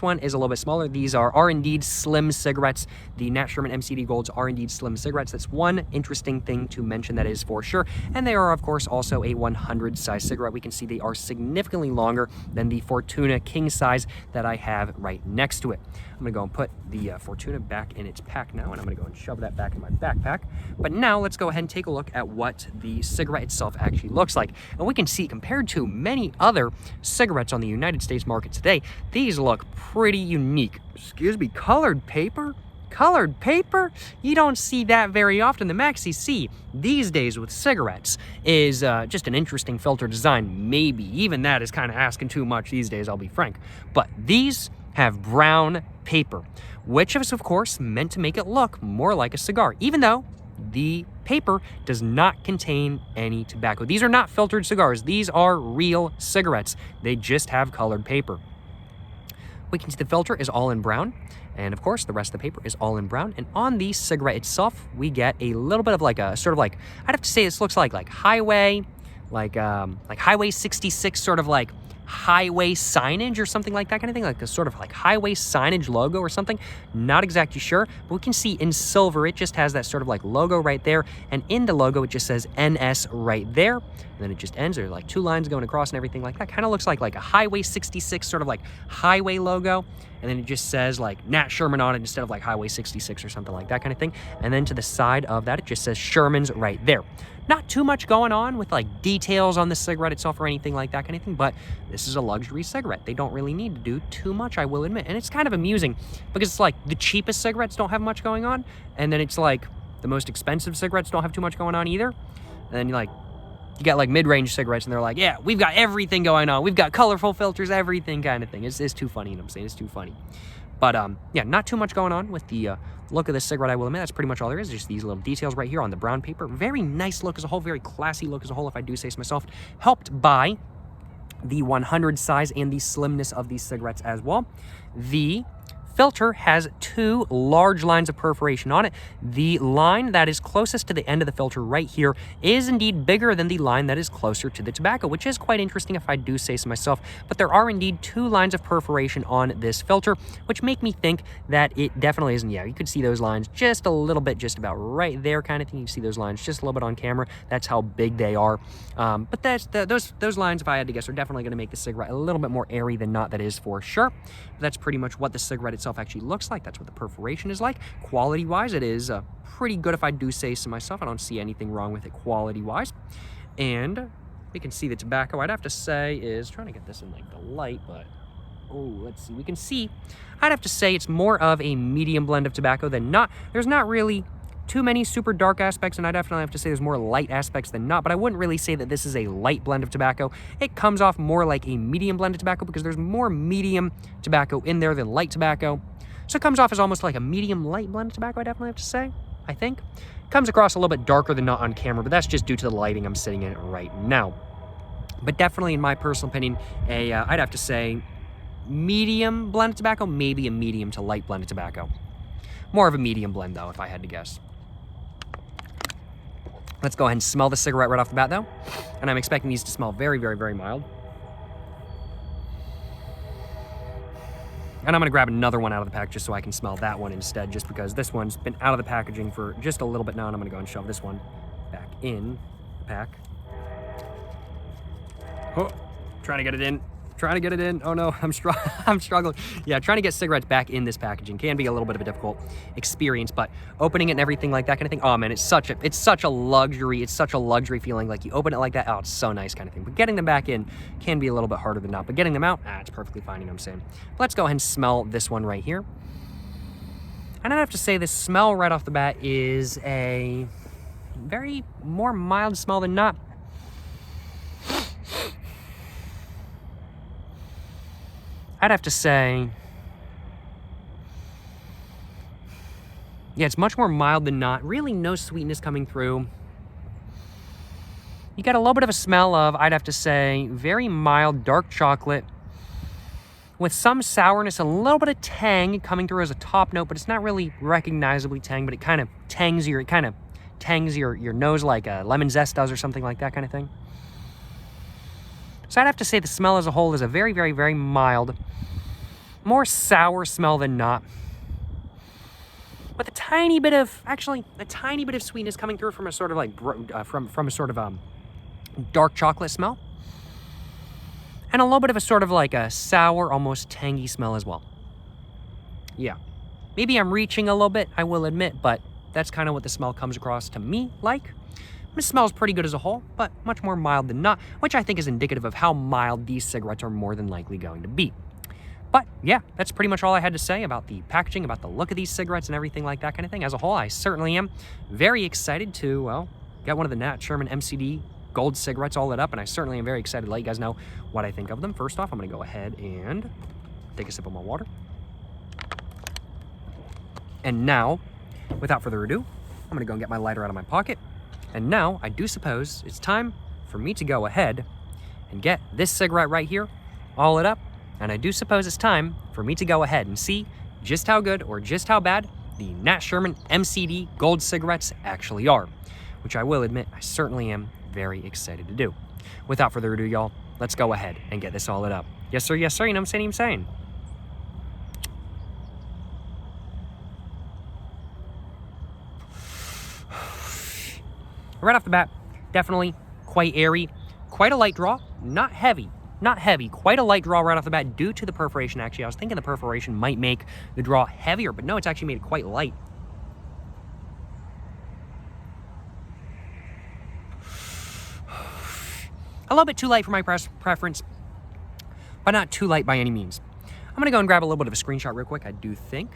one is a little bit smaller. These are indeed slim cigarettes. The Nat Sherman MCD Golds are indeed slim cigarettes. That's one interesting thing to mention, that is for sure. And they are, of course, also a 100 size cigarette. We can see they are significantly longer than the Fortuna King size that I have right next to it. I'm gonna go and put the Fortuna back in its pack now, and I'm gonna go and shove that back in my backpack. But now let's go ahead and take a look at what the cigarette itself actually looks like. And we can see, compared to many other cigarettes on the United States market today, these look pretty unique. Excuse me, colored paper? Colored paper? You don't see that very often. The max you see these days with cigarettes is just an interesting filter design. Maybe even that is kind of asking too much these days, I'll be frank. But these have brown paper, which is of course meant to make it look more like a cigar, even though the paper does not contain any tobacco. These are not filtered cigars. These are real cigarettes. They just have colored paper. We can see the filter is all in brown, and of course the rest of the paper is all in brown. And on the cigarette itself, we get a little bit of like a sort of like, I'd have to say this looks like highway, like highway 66, sort of like highway signage or something like that kind of thing, like a sort of like highway signage logo or something. Not exactly sure, but we can see in silver it just has that sort of like logo right there, and in the logo it just says NS right there, and then it just ends. There's like two lines going across and everything like that. Kind of looks like a highway 66 sort of like highway logo. and then it just says like Nat Sherman on it instead of like Highway 66 or something like that kind of thing. And then to the side of that, it just says Sherman's right there. Not too much going on with like details on the cigarette itself or anything like that kind of thing, but this is a luxury cigarette. They don't really need to do too much, I will admit. And it's kind of amusing because it's like the cheapest cigarettes don't have much going on, and then it's like the most expensive cigarettes don't have too much going on either. And then you got like mid-range cigarettes and they're like, yeah, we've got everything going on. We've got colorful filters, everything kind of thing. It's too funny, you know what I'm saying? It's too funny. But yeah, not too much going on with the look of this cigarette, I will admit. That's pretty much all there is. Just these little details right here on the brown paper. Very nice look as a whole, very classy look as a whole, if I do say so myself. Helped by the 100 size and the slimness of these cigarettes as well. The filter has 2 large lines of perforation on it. The line that is closest to the end of the filter right here is indeed bigger than the line that is closer to the tobacco, which is quite interesting if I do say so myself. But there are indeed 2 lines of perforation on this filter, which make me think that it definitely isn't. Yeah, you could see those lines just a little bit, just about right there kind of thing. You can see those lines just a little bit on camera. That's how big they are. But those lines, if I had to guess, are definitely going to make the cigarette a little bit more airy than not, that is for sure. But that's pretty much what the cigarette itself actually looks like. That's what the perforation is like. Quality wise, it is pretty good if I do say so myself. I don't see anything wrong with it quality wise. And we can see the tobacco, I'd have to say, is trying to get this in like the light, but let's see, we can see, I'd have to say it's more of a medium blend of tobacco than not. There's not really too many super dark aspects, and I definitely have to say there's more light aspects than not, but I wouldn't really say that this is a light blend of tobacco. It comes off more like a medium blend of tobacco because there's more medium tobacco in there than light tobacco. So it comes off as almost like a medium light blend of tobacco, I definitely have to say, I think. Comes across a little bit darker than not on camera, but that's just due to the lighting I'm sitting in right now. But definitely, in my personal opinion, I'd have to say medium blend of tobacco, maybe a medium to light blend of tobacco. More of a medium blend, though, if I had to guess. Let's go ahead and smell the cigarette right off the bat, though. And I'm expecting these to smell very, very, very mild. And I'm going to grab another one out of the pack just so I can smell that one instead, just because this one's been out of the packaging for just a little bit now, and I'm going to go and shove this one back in the pack. Oh, trying to get it in. Trying to get it in. Oh no, I'm struggling. Yeah, trying to get cigarettes back in this packaging can be a little bit of a difficult experience, but opening it and everything like that kind of thing, oh man, it's such a luxury. It's such a luxury feeling. Like you open it like that, oh, it's so nice kind of thing. But getting them back in can be a little bit harder than not. But getting them out, it's perfectly fine, you know what I'm saying? Let's go ahead and smell this one right here. And I'd have to say the smell right off the bat is a very more mild smell than not. I'd have to say, yeah, it's much more mild than not. Really no sweetness coming through. You got a little bit of a smell of, I'd have to say, very mild dark chocolate with some sourness, a little bit of tang coming through as a top note, but it's not really recognizably tang, but it kind of tangs your nose like a lemon zest does or something like that kind of thing. So I'd have to say the smell as a whole is a very, very, very mild, more sour smell than not, with a tiny bit of sweetness coming through from a sort of like from a sort of dark chocolate smell, and a little bit of a sort of like a sour, almost tangy smell as well. Yeah, maybe I'm reaching a little bit, I will admit, but that's kind of what the smell comes across to me like. It smells pretty good as a whole, but much more mild than not, which I think is indicative of how mild these cigarettes are more than likely going to be. But yeah, that's pretty much all I had to say about the packaging, about the look of these cigarettes and everything like that kind of thing. As a whole, I certainly am very excited to, well, get one of the Nat Sherman MCD gold cigarettes all lit up, and I certainly am very excited to let you guys know what I think of them. First off, I'm going to go ahead and take a sip of my water. And now, without further ado, I'm going to go and get my lighter out of my pocket. And now, I do suppose it's time for me to go ahead and get this cigarette right here all lit up. And I do suppose it's time for me to go ahead and see just how good or just how bad the Nat Sherman MCD gold cigarettes actually are, which I will admit I certainly am very excited to do. Without further ado, y'all, let's go ahead and get this all lit up. Yes, sir, you know what I'm saying, Right off the bat, definitely quite airy, quite a light draw, not heavy, not heavy, quite a light draw right off the bat due to the perforation. Actually, I was thinking the perforation might make the draw heavier, but no, it's actually made it quite light. A little bit too light for my preference, but not too light by any means. I'm going to go and grab a little bit of a screenshot real quick, I do think.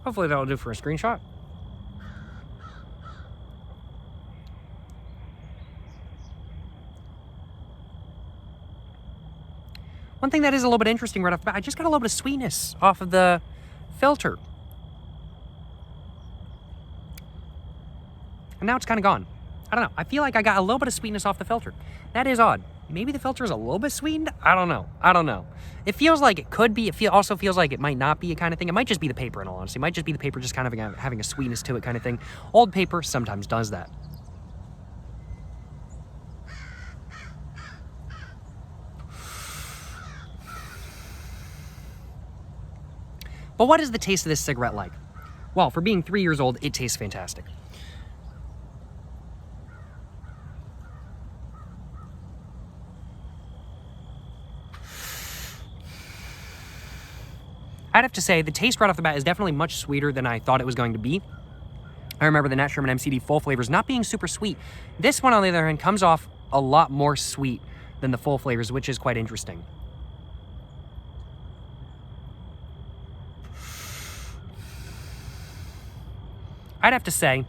Hopefully that'll do for a screenshot. One thing that is a little bit interesting right off the bat, I just got a little bit of sweetness off of the filter. And now it's kind of gone. I don't know. I feel like I got a little bit of sweetness off the filter. That is odd. Maybe the filter is a little bit sweetened? I don't know. It feels like it could be. It also feels like it might not be a kind of thing. It might just be the paper, in all honesty. It might just be the paper just kind of having a sweetness to it kind of thing. Old paper sometimes does that. But what is the taste of this cigarette like? Well, for being 3 years old, it tastes fantastic. I'd have to say the taste right off the bat is definitely much sweeter than I thought it was going to be. I remember the Nat Sherman MCD full flavors not being super sweet. This one, on the other hand, comes off a lot more sweet than the full flavors, which is quite interesting. I'd have to say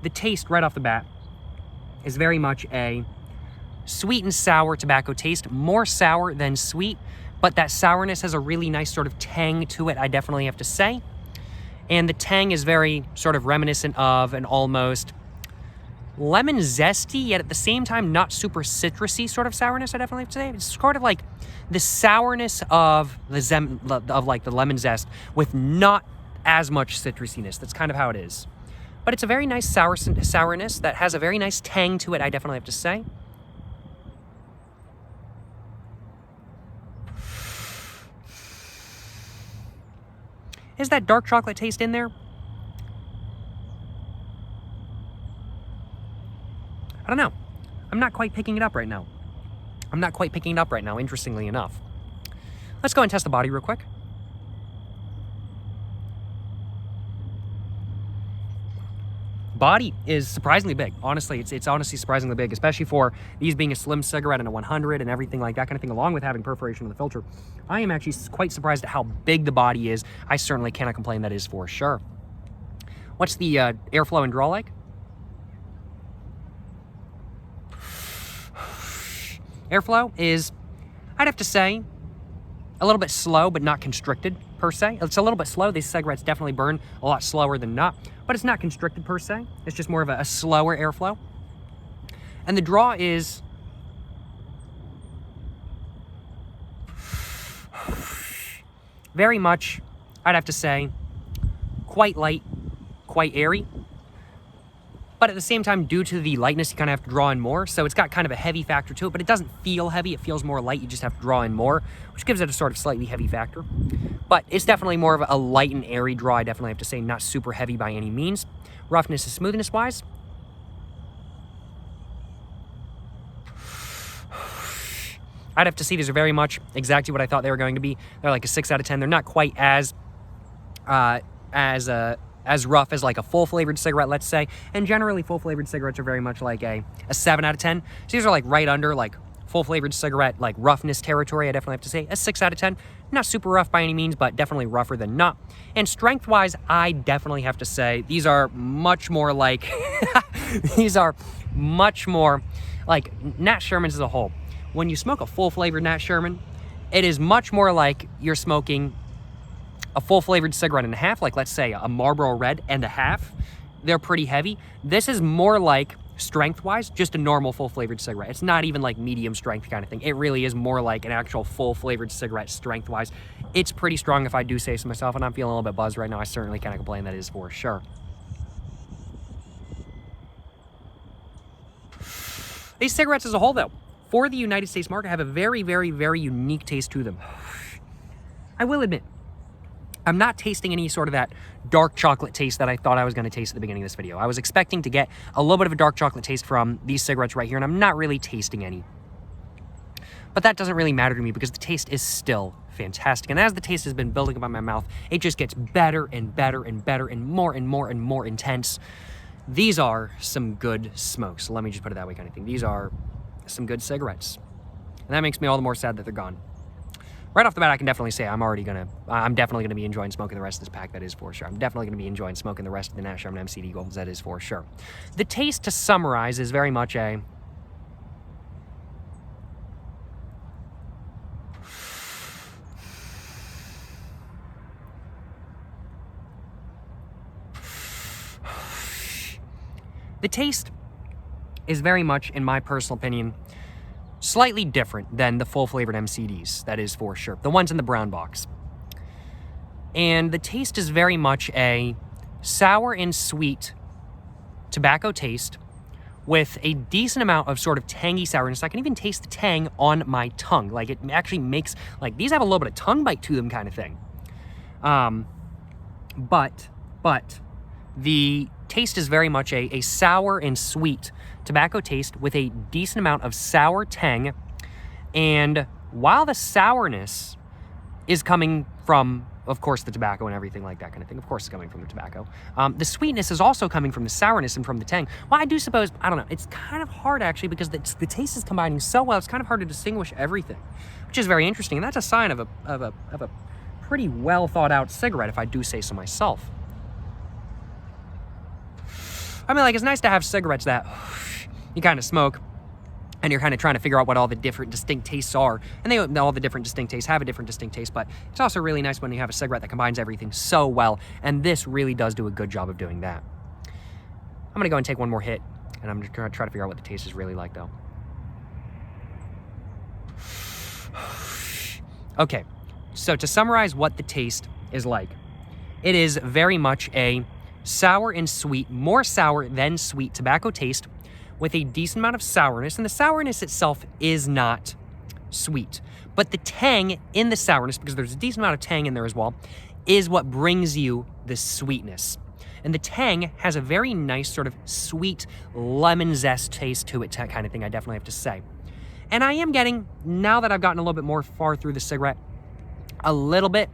the taste right off the bat is very much a sweet and sour tobacco taste, more sour than sweet, but that sourness has a really nice sort of tang to it, I definitely have to say. And the tang is very sort of reminiscent of an almost lemon zesty, yet at the same time not super citrusy sort of sourness, I definitely have to say. It's sort of like the sourness of the lemon zest with not as much citrusiness. That's kind of how it is. But it's a very nice sourness that has a very nice tang to it, I definitely have to say. Is that dark chocolate taste in there? I don't know. I'm not quite picking it up right now. Interestingly enough. Let's go and test the body real quick. Body is surprisingly big. Honestly, it's honestly surprisingly big, especially for these being a slim cigarette and a 100 and everything like that kind of thing, along with having perforation in the filter. I am actually quite surprised at how big the body is. I certainly cannot complain, that is for sure. What's the airflow and draw like? Airflow is, I'd have to say, a little bit slow, but not constricted per se. It's a little bit slow. These cigarettes definitely burn a lot slower than not, but it's not constricted per se. It's just more of a slower airflow. And the draw is very much, I'd have to say, quite light, quite airy. But at the same time, due to the lightness, you kind of have to draw in more. So it's got kind of a heavy factor to it, but it doesn't feel heavy. It feels more light. You just have to draw in more, which gives it a sort of slightly heavy factor. But it's definitely more of a light and airy draw, I definitely have to say. Not super heavy by any means. Roughness and smoothness-wise, I'd have to say these are very much exactly what I thought they were going to be. They're like a 6 out of 10. They're not quite as rough as like a full-flavored cigarette, let's say. And generally, full-flavored cigarettes are very much like a 7 out of 10. So these are like right under like full-flavored cigarette, like roughness territory, I definitely have to say. A 6 out of 10. Not super rough by any means, but definitely rougher than not. And strength-wise, I definitely have to say these are much more like... these are much more like Nat Sherman's as a whole. When you smoke a full-flavored Nat Sherman, it is much more like you're smoking a full-flavored cigarette and a half, like let's say a Marlboro Red and a half, they're pretty heavy. This is more like, strength-wise, just a normal full-flavored cigarette. It's not even like medium strength kind of thing. It really is more like an actual full-flavored cigarette strength-wise. It's pretty strong if I do say so myself, and I'm feeling a little bit buzzed right now. I certainly can't complain, that is for sure. These cigarettes as a whole, though, for the United States market, have a very, very, very unique taste to them. I will admit, I'm not tasting any sort of that dark chocolate taste that I thought I was going to taste at the beginning of this video. I was expecting to get a little bit of a dark chocolate taste from these cigarettes right here, and I'm not really tasting any. But that doesn't really matter to me because the taste is still fantastic. And as the taste has been building up in my mouth, it just gets better and better and better and more and more and more intense. These are some good smokes. Let me just put it that way kind of thing. These are some good cigarettes. And that makes me all the more sad that they're gone. Right off the bat, I can definitely say I'm definitely gonna be enjoying smoking the rest of this pack, that is for sure. I'm definitely gonna be enjoying smoking the rest of the Nat Sherman MCD Golds, that is for sure. The taste, to summarize, is very much a... The taste is very much, in my personal opinion, slightly different than the full-flavored MCDs, that is for sure. The ones in the brown box. And the taste is very much a sour and sweet tobacco taste with a decent amount of sort of tangy sourness. I can even taste the tang on my tongue. Like, it actually makes, like, these have a little bit of tongue bite to them kind of thing. But the taste is very much a sour and sweet tobacco taste with a decent amount of sour tang. And while the sourness is coming from, of course, the tobacco and everything like that kind of thing, of course it's coming from the tobacco, the sweetness is also coming from the sourness and from the tang. Well, I do suppose, I don't know, it's kind of hard actually because the taste is combining so well, it's kind of hard to distinguish everything, which is very interesting. And that's a sign of a pretty well thought out cigarette, if I do say so myself. I mean, like, it's nice to have cigarettes that you kind of smoke and you're kind of trying to figure out what all the different distinct tastes are. And all the different distinct tastes have a different distinct taste, but it's also really nice when you have a cigarette that combines everything so well, and this really does do a good job of doing that. I'm going to go and take one more hit, and I'm just going to try to figure out what the taste is really like, though. Okay, so to summarize what the taste is like, it is very much a sour and sweet, more sour than sweet tobacco taste with a decent amount of sourness, and the sourness itself is not sweet. But the tang in the sourness, because there's a decent amount of tang in there as well, is what brings you the sweetness. And the tang has a very nice sort of sweet lemon zest taste to it, kind of thing, I definitely have to say. And I am getting, now that I've gotten a little bit more far through the cigarette, a little bit,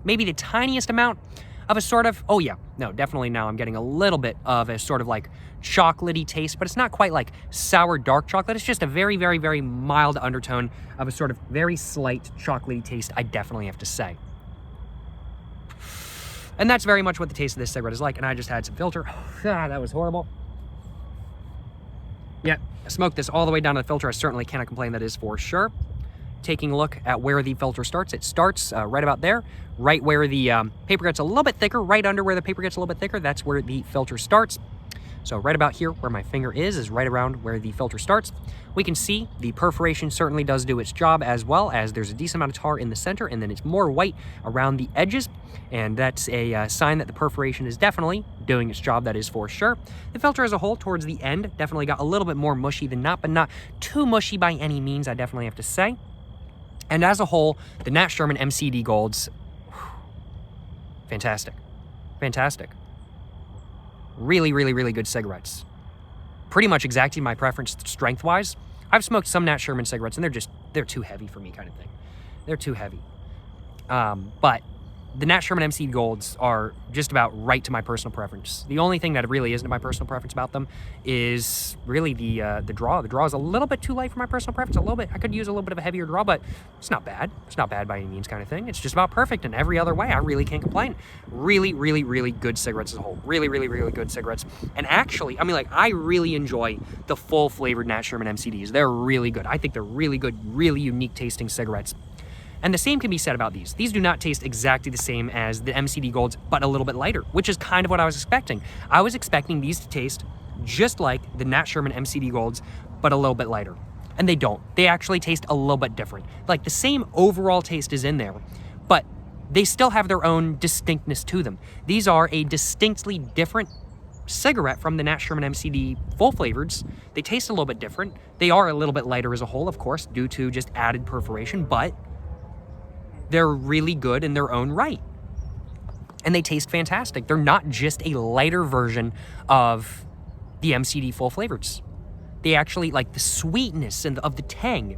maybe the tiniest amount of a sort of, oh yeah, no, definitely now I'm getting a little bit of a sort of like chocolatey taste, but it's not quite like sour dark chocolate. It's just a very, very, very mild undertone of a sort of very slight chocolatey taste, I definitely have to say. And that's very much what the taste of this cigarette is like, and I just had some filter. That was horrible. Yeah, I smoked this all the way down to the filter. I certainly cannot complain, that is for sure. Taking a look at where the filter starts, it starts right about there, right where the paper gets a little bit thicker, right under where the paper gets a little bit thicker, that's where the filter starts. So right about here where my finger is right around where the filter starts. We can see the perforation certainly does do its job, as well as there's a decent amount of tar in the center, and then it's more white around the edges, and that's a sign that the perforation is definitely doing its job, that is for sure. The filter as a whole towards the end definitely got a little bit more mushy than not, but not too mushy by any means, I definitely have to say. And as a whole, the Nat Sherman MCD Golds, fantastic, fantastic. Really, really, really good cigarettes. Pretty much exactly my preference strength-wise. I've smoked some Nat Sherman cigarettes, and they're too heavy for me, kind of thing. They're too heavy. But the Nat Sherman MCD Golds are just about right to my personal preference. The only thing that really isn't to my personal preference about them is really the draw. The draw is a little bit too light for my personal preference. A little bit. I could use a little bit of a heavier draw, but it's not bad. It's not bad by any means, kind of thing. It's just about perfect in every other way. I really can't complain. Really, really, really good cigarettes as a whole. Really, really, really good cigarettes. And actually, I mean, like, I really enjoy the full flavored Nat Sherman MCDs. They're really good. I think they're really good, really unique tasting cigarettes. And the same can be said about these. These do not taste exactly the same as the MCD Golds, but a little bit lighter, which is kind of what I was expecting. I was expecting these to taste just like the Nat Sherman MCD Golds, but a little bit lighter. And they don't. They actually taste a little bit different. Like, the same overall taste is in there, but they still have their own distinctness to them. These are a distinctly different cigarette from the Nat Sherman MCD full flavoreds. They taste a little bit different. They are a little bit lighter as a whole, of course, due to just added perforation, but they're really good in their own right. And they taste fantastic. They're not just a lighter version of the MCD full flavoreds. They actually, like, the sweetness and of the tang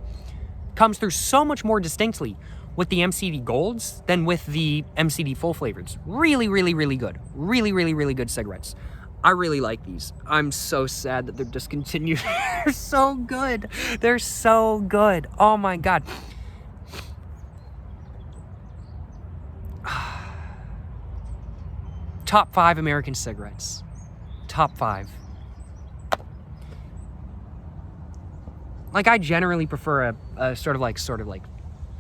comes through so much more distinctly with the MCD Golds than with the MCD full flavoreds. Really, really, really good. Really, really, really good cigarettes. I really like these. I'm so sad that they're discontinued. They're so good. They're so good. Oh my God. Top 5 American cigarettes. Top 5. Like, I generally prefer a sort of like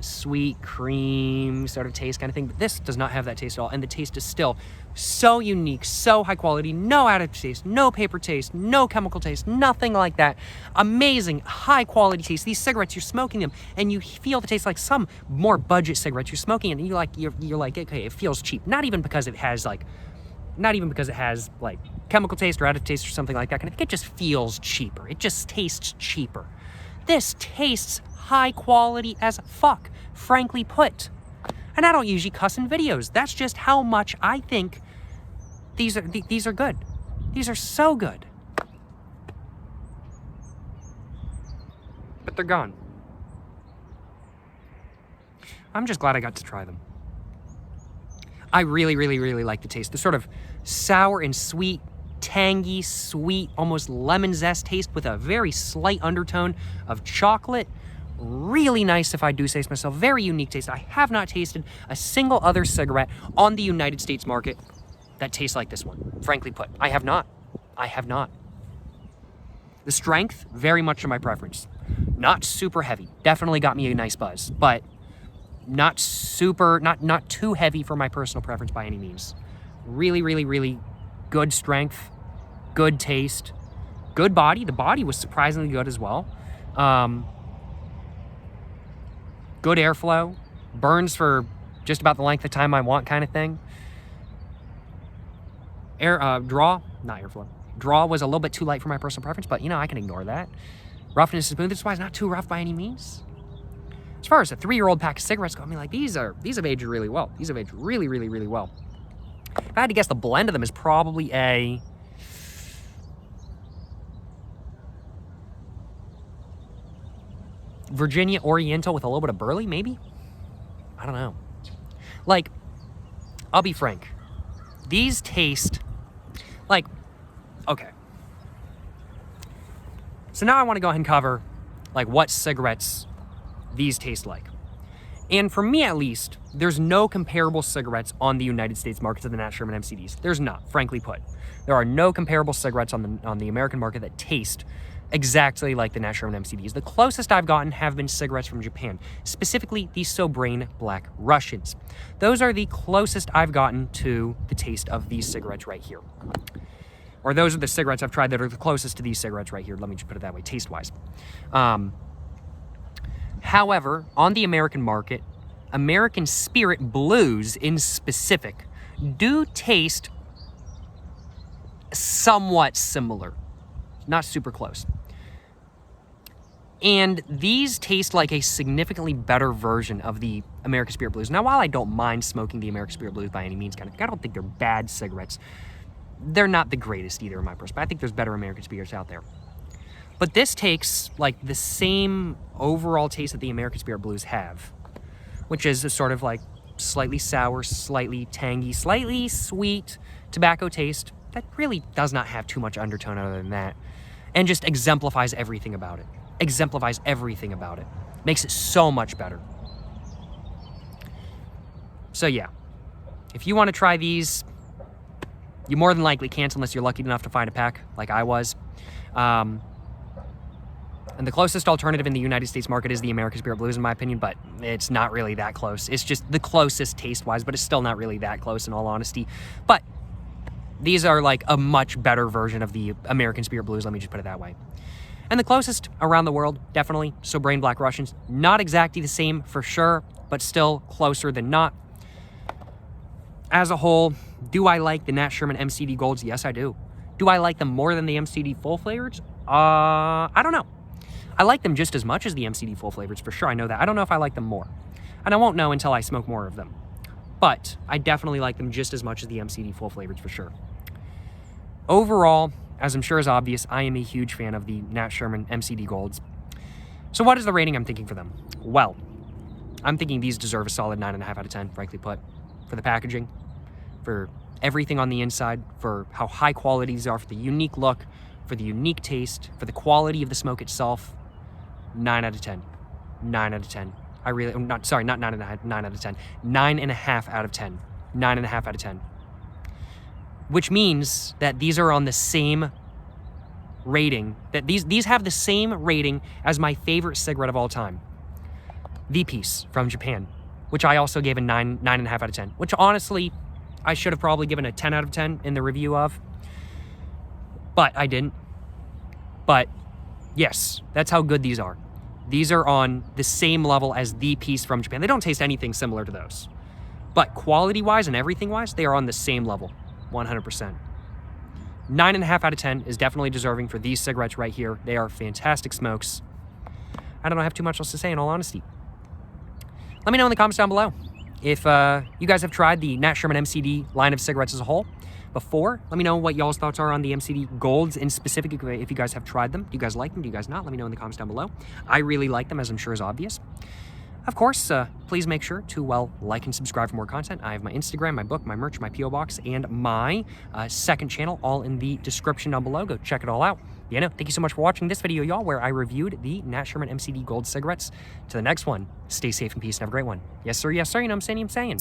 sweet cream sort of taste kind of thing, but this does not have that taste at all, and the taste is still so unique, so high quality, no added taste, no paper taste, no chemical taste, nothing like that. Amazing, high quality taste. These cigarettes, you're smoking them, and you feel the taste like some more budget cigarettes you're smoking, and you're like, okay, it feels cheap. Not even because it has like chemical taste or added taste or something like that. It just feels cheaper. It just tastes cheaper. This tastes high quality as fuck, frankly put. And I don't usually cuss in videos. That's just how much I think these are good. These are so good. But they're gone. I'm just glad I got to try them. I really, really, really like the taste. The sort of sour and sweet, tangy, sweet, almost lemon zest taste with a very slight undertone of chocolate. Really nice, if I do say so myself. Very unique taste. I have not tasted a single other cigarette on the United States market that tastes like this one. Frankly put, I have not. I have not. The strength, very much to my preference. Not super heavy. Definitely got me a nice buzz, but not too heavy for my personal preference by any means. Really, really, really good strength, good taste, good body. The body was surprisingly good as well. Good airflow, burns for just about the length of time I want, kind of thing. Draw was a little bit too light for my personal preference, but I can ignore that. Roughness is smooth. This is why it's not too rough by any means. As far as a 3-year-old pack of cigarettes go, these have aged really well. These have aged really, really, really well. If I had to guess, the blend of them is probably a Virginia Oriental with a little bit of burley, maybe? I don't know. Like, I'll be frank. These taste like, okay. So now I want to go ahead and cover, like, what cigarettes these taste like. And for me, at least, there's no comparable cigarettes on the United States market to the Nat Sherman MCDs. There's not, frankly put. There are no comparable cigarettes on the American market that taste exactly like the Nat Sherman MCDs. The closest I've gotten have been cigarettes from Japan, specifically the Sobrain Black Russians. Those are the closest I've gotten to the taste of these cigarettes right here. Or those are the cigarettes I've tried that are the closest to these cigarettes right here. Let me just put it that way, taste-wise. However, on the American market, American Spirit Blues in specific do taste somewhat similar. Not super close. And these taste like a significantly better version of the American Spirit Blues. Now, while I don't mind smoking the American Spirit Blues by any means, I don't think they're bad cigarettes. They're not the greatest either in my perspective. I think there's better American Spirits out there. But this takes like the same overall taste that the American Spirit Blues have, which is a sort of like slightly sour, slightly tangy, slightly sweet tobacco taste that really does not have too much undertone other than that, and just exemplifies everything about it. Makes it so much better. So yeah, if you want to try these, you more than likely can't unless you're lucky enough to find a pack like I was. And the closest alternative in the United States market is the American Spirit Blues, in my opinion, but it's not really that close. It's just the closest taste-wise, but it's still not really that close in all honesty. But these are like a much better version of the American Spirit Blues, let me just put it that way. And the closest around the world, definitely, Sobrain Black Russians. Not exactly the same for sure, but still closer than not. As a whole, do I like the Nat Sherman MCD Golds? Yes, I do. Do I like them more than the MCD full flavors? I don't know. I like them just as much as the MCD full flavors, for sure. I know that. I don't know if I like them more. And I won't know until I smoke more of them. But I definitely like them just as much as the MCD full flavors, for sure. Overall, as I'm sure is obvious, I am a huge fan of the Nat Sherman MCD Golds. So what is the rating I'm thinking for them? Well, I'm thinking these deserve a solid 9.5 out of 10, frankly put. For the packaging, for everything on the inside, for how high quality these are, for the unique look, for the unique taste, for the quality of the smoke itself. 9 out of 10. 9 out of 10. I really, not 9.5, 9 out of 10. 9.5 out of 10. 9.5 out of 10. Which means that these are on the same rating, that these have the same rating as my favorite cigarette of all time. The Piece from Japan, which I also gave a 9.5 out of 10, which honestly, I should have probably given a 10 out of 10 in the review of, but I didn't. But yes, that's how good these are. These are on the same level as The Piece from Japan. They don't taste anything similar to those, but quality-wise and everything-wise, they are on the same level, 100%. 9.5 out of 10 is definitely deserving for these cigarettes right here. They are fantastic smokes. I don't have too much else to say, in all honesty. Let me know in the comments down below if you guys have tried the Nat Sherman MCD line of cigarettes as a whole before. Let me know what y'all's thoughts are on the MCD Golds in specific, if you guys have tried them. Do you guys like them? Do you guys not? Let me know in the comments down below. I really like them, as I'm sure is obvious. Of course, please make sure to, like and subscribe for more content. I have my Instagram, my book, my merch, my P.O. Box, and my second channel all in the description down below. Go check it all out. Thank you so much for watching this video, y'all, where I reviewed the Nat Sherman MCD Gold cigarettes. To the next one, stay safe and peace and have a great one. Yes, sir, you know what I'm saying?